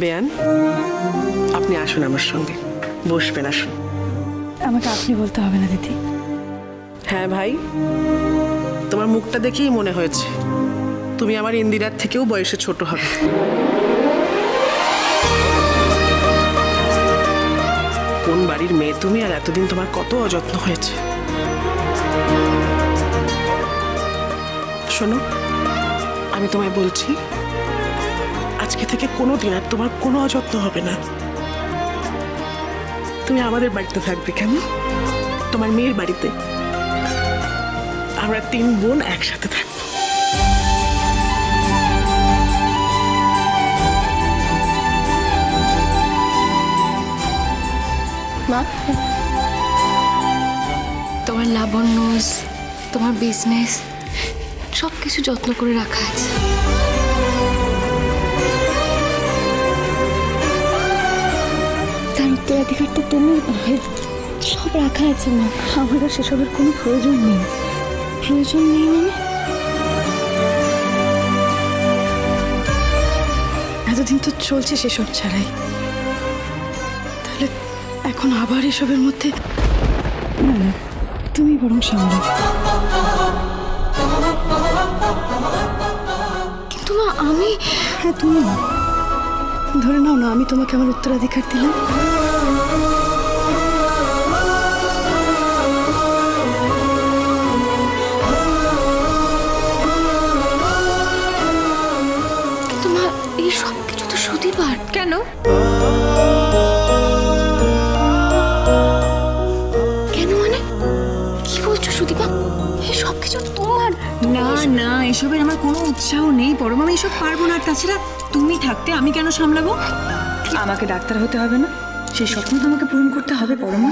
বেয়ান, আপনি আসুন আমার সঙ্গে, বসবেন, আসুন। আমাকে আপনি বলতে হবে না দিদি। হ্যাঁ ভাই, তোমার মুখটা দেখেই মনে হয়েছে তুমি আমার ইন্দিরার থেকেও বয়সে ছোট হবে। কোন বাড়ির মেয়ে তুমি, আর এতদিন তোমার কত অযত্ন হয়েছে। শোনো, আমি তোমায় বলছি, আজকে থেকে কোনো দিন আর তোমার কোনো অযত্ন হবে না। তুমি আমাদের বাড়িতে থাকবে, কেমন? তোমার মেয়ের বাড়িতে। আমরা 3 বোন একসাথে থাকবো। মা, তোমার লাবণ্য, তোমার বিজনেস সব কিছু যত্ন করে রাখা আছে। তার উত্তরাধিকারটা তুমি পাবে, সব রাখা আছে মা। আমার আর সেসবের কোনো প্রয়োজন নেই। প্রয়োজন নেই মানে? এতদিন তো চলছে সেসব ছাড়াই, তাহলে এখন আবার এসবের মধ্যে? না না, তুমি বরং সামলাও। কিন্তু মা, আমি... হ্যাঁ তুমি ধরে নাও না, আমি তোমাকে আমার উত্তরাধিকার দিলাম। কিন্তু মা, এই সব কিছু তো সুদীপার। কেন? কেন মানে? কি বলছো সুদীপা? এই সব কিছু তোমার? না না, এসবের আমার কোনো উৎসাহ নেই পরমা, আমি এসব পারবো না। তাছাড়া তুমি থাকতে আমি কেন সামলাবো? আমাকে ডাক্তার হতে হবে না, সেই স্বপ্ন তো আমাকে পূরণ করতে হবে পরমা।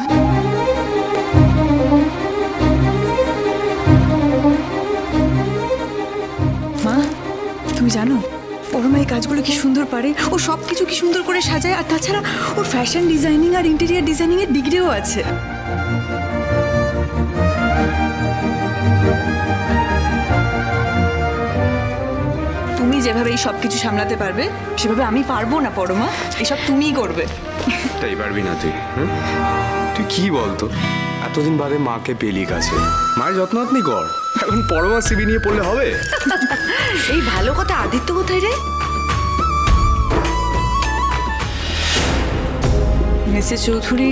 মা, তুমি জানো পরমা এই কাজগুলো কি সুন্দর পারে, ও সব কিছু কি সুন্দর করে সাজায়। আর তাছাড়া ওর ফ্যাশন ডিজাইনিং আর ইন্টেরিয়ার ডিজাইনিং এর ডিগ্রিও আছে। তুমি যেভাবে এই সব কিছু সামলাতে পারবে সেভাবে আমি পারবো না পরমা, এসব তুমিই করবে। তাই পারবি না তুই? তুই কি বলতো, এতদিন বাদে মাকে পেলি কাছে, মায়ের যত্ন আপনি কর। এখন পরমা সিবি নিয়ে পড়লে হবে? এই ভালো কথা। আদিত্য কোথায় রে? মিসেস চৌধুরী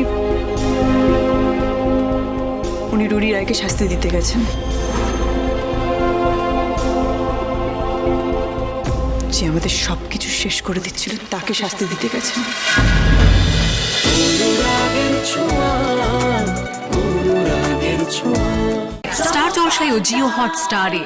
উনি রুরি রায়কে শাস্তি দিতে গেছেন। যে আমাদের সবকিছু শেষ করে দিচ্ছিল তাকে শাস্তি দিতে গেছেন। স্টার জলসায় ও জিও হটস্টারে